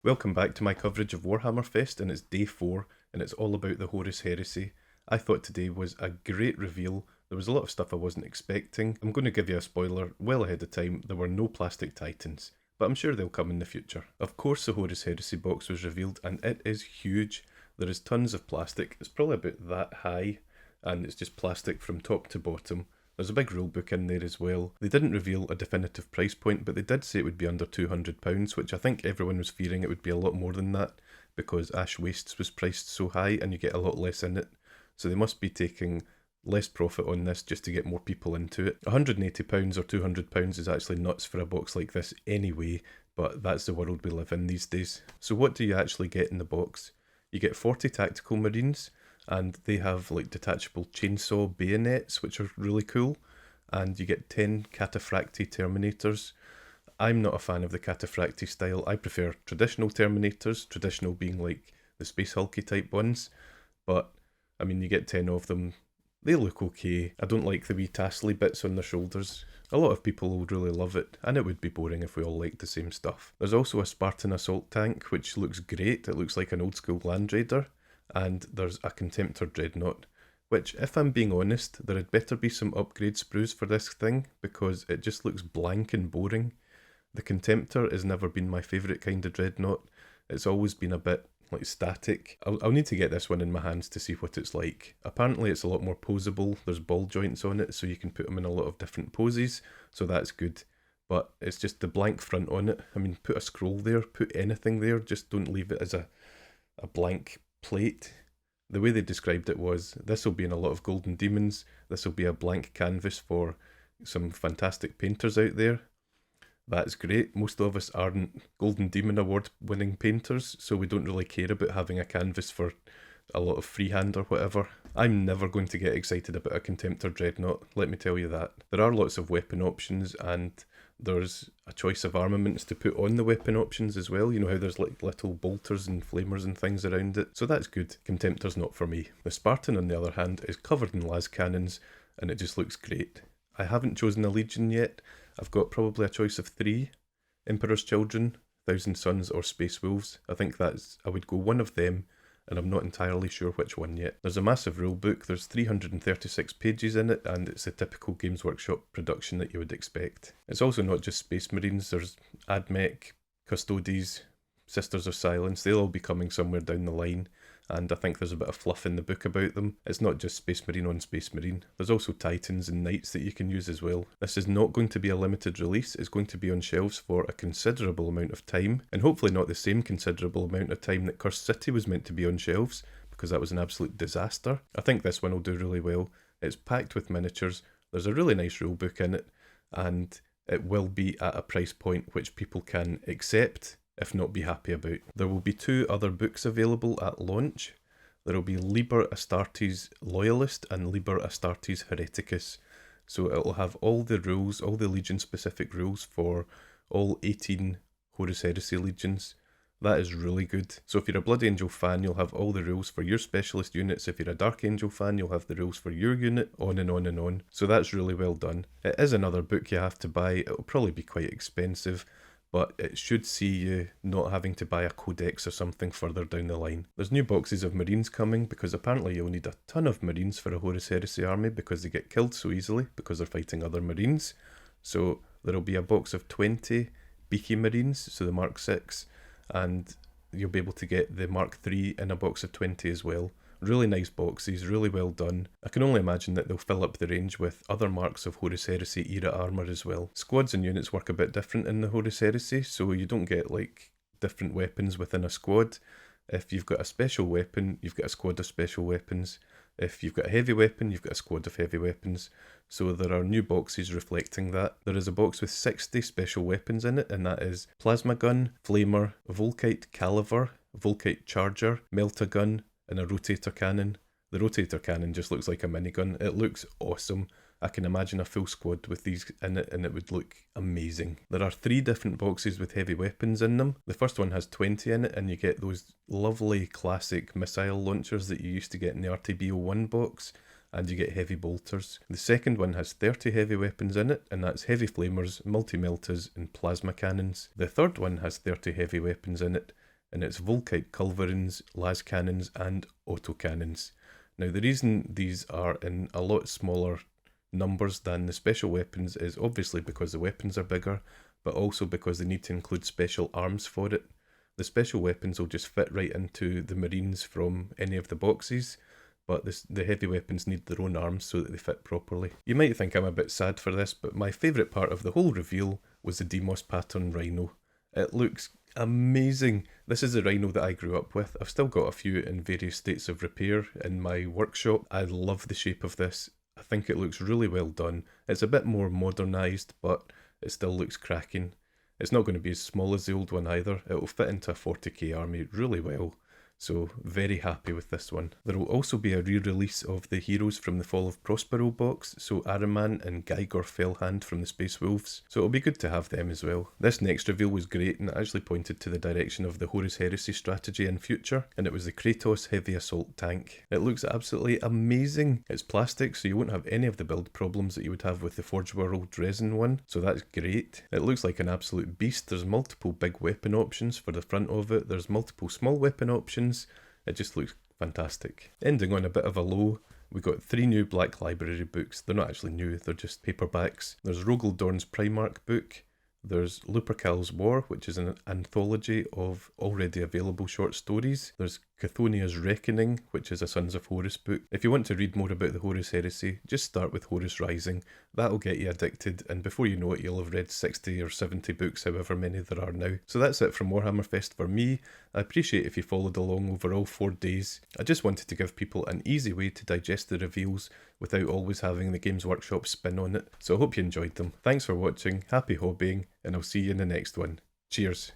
Welcome back to my coverage of Warhammer Fest, and it's day 4 and it's all about the Horus Heresy. I thought today was a great reveal. There was a lot of stuff I wasn't expecting. I'm going to give you a spoiler well ahead of time. There were no plastic titans, but I'm sure they'll come in the future. Of course the Horus Heresy box was revealed and it is huge. There is tons of plastic. It's probably about that high and it's just plastic from top to bottom. There's a big rulebook in there as well. They didn't reveal a definitive price point, but they did say it would be under £200, which I think everyone was fearing it would be a lot more than that because Ash Wastes was priced so high and you get a lot less in it. So they must be taking less profit on this just to get more people into it. £180 or £200 is actually nuts for a box like this anyway, but that's the world we live in these days. So what do you actually get in the box? You get 40 tactical marines, and they have like detachable chainsaw bayonets, which are really cool, and you get 10 cataphracti terminators. I'm not a fan of the cataphracti style. I prefer traditional terminators, traditional being like the space hulky type ones, but I mean you get 10 of them. They look okay. I don't like the wee tassely bits on their shoulders. A lot of people would really love it, and it would be boring if we all liked the same stuff. There's also a Spartan assault tank, which looks great. It looks like an old school Land Raider. And there's a Contemptor Dreadnought, which, if I'm being honest, there had better be some upgrade sprues for this thing, because it just looks blank and boring. The Contemptor has never been my favourite kind of Dreadnought. It's always been a bit like static. I'll need to get this one in my hands to see what it's like. Apparently it's a lot more poseable. There's ball joints on it, so you can put them in a lot of different poses, so that's good. But it's just the blank front on it. I mean, put a scroll there, put anything there, just don't leave it as a blank plate. The way they described it was, this will be in a lot of Golden Demons, this will be a blank canvas for some fantastic painters out there. That's great. Most of us aren't Golden Demon Award winning painters, so we don't really care about having a canvas for a lot of freehand or whatever. I'm never going to get excited about a Contemptor Dreadnought, let me tell you that. There are lots of weapon options, and there's a choice of armaments to put on the weapon options as well. You know how there's like little bolters and flamers and things around it, so that's good. Contemptor's not for me. The Spartan, on the other hand, is covered in las cannons, and it just looks great. I haven't chosen a legion yet. I've got probably a choice of 3. Emperor's Children, Thousand Sons, or Space Wolves. I think I would go one of them, and I'm not entirely sure which one yet. There's a massive rulebook. There's 336 pages in it, and it's a typical Games Workshop production that you would expect. It's also not just Space Marines. There's Admech, Custodes, Sisters of Silence. They'll all be coming somewhere down the line, and I think there's a bit of fluff in the book about them. It's not just Space Marine on Space Marine. There's also Titans and Knights that you can use as well. This is not going to be a limited release. It's going to be on shelves for a considerable amount of time, and hopefully not the same considerable amount of time that Cursed City was meant to be on shelves, because that was an absolute disaster. I think this one will do really well. It's packed with miniatures. There's a really nice rulebook in it, and it will be at a price point which people can accept, if not be happy about. There will be 2 other books available at launch. There will be Liber Astartes Loyalist and Liber Astartes Hereticus. So it will have all the rules, all the Legion specific rules for all 18 Horus Heresy Legions. That is really good. So if you're a Blood Angel fan, you'll have all the rules for your specialist units. If you're a Dark Angel fan, you'll have the rules for your unit, on and on and on. So that's really well done. It is another book you have to buy. It'll probably be quite expensive, but it should see you not having to buy a codex or something further down the line. There's new boxes of Marines coming, because apparently you'll need a ton of Marines for a Horus Heresy army because they get killed so easily because they're fighting other Marines. So there'll be a box of 20 Beaky Marines, so the Mark 6, and you'll be able to get the Mark 3 in a box of 20 as well. Really nice boxes, really well done. I can only imagine that they'll fill up the range with other marks of Horus Heresy era armour as well. Squads and units work a bit different in the Horus Heresy, so you don't get like different weapons within a squad. If you've got a special weapon, you've got a squad of special weapons. If you've got a heavy weapon, you've got a squad of heavy weapons. So there are new boxes reflecting that. There is a box with 60 special weapons in it, and that is Plasma Gun, Flamer, Volkite Caliver, Volkite Charger, Melta-Gun, and a rotator cannon. The rotator cannon just looks like a minigun. It looks awesome. I can imagine a full squad with these in it and it would look amazing. There are 3 different boxes with heavy weapons in them. The first one has 20 in it, and you get those lovely classic missile launchers that you used to get in the RTB01 box, and you get heavy bolters. The second one has 30 heavy weapons in it, and that's heavy flamers, multi-meltas and plasma cannons. The third one has 30 heavy weapons in it, and it's Volkite culverins, las cannons, and autocannons. Now, the reason these are in a lot smaller numbers than the special weapons is obviously because the weapons are bigger, but also because they need to include special arms for it. The special weapons will just fit right into the marines from any of the boxes, but the heavy weapons need their own arms so that they fit properly. You might think I'm a bit sad for this, but my favourite part of the whole reveal was the Demos pattern Rhino. It looks amazing. This is the Rhino that I grew up with. I've still got a few in various states of repair in my workshop. I love the shape of this. I think it looks really well done. It's a bit more modernised, but it still looks cracking. It's not going to be as small as the old one either. It will fit into a 40k army really well. So very happy with this one. There will also be a re-release of the heroes from the Fall of Prospero box, so Araman and Gygor Fellhand from the Space Wolves, so it'll be good to have them as well. This next reveal was great and it actually pointed to the direction of the Horus Heresy strategy in future, and it was the Kratos Heavy Assault Tank. It looks absolutely amazing. It's plastic, so you won't have any of the build problems that you would have with the Forge World resin one, so that's great. It looks like an absolute beast. There's multiple big weapon options for the front of it, there's multiple small weapon options. It just looks fantastic. Ending on a bit of a low, we got 3 new Black Library books. They're not actually new, they're just paperbacks. There's Rogaldorn's Primarch book. There's Lupercal's War, which is an anthology of already available short stories. There's Chthonia's Reckoning, which is a Sons of Horus book. If you want to read more about the Horus Heresy, just start with Horus Rising. That'll get you addicted, and before you know it, you'll have read 60 or 70 books, however many there are now. So that's it from Warhammer Fest for me. I appreciate if you followed along over all 4 days. I just wanted to give people an easy way to digest the reveals without always having the Games Workshop spin on it. So I hope you enjoyed them. Thanks for watching, happy hobbying, and I'll see you in the next one. Cheers.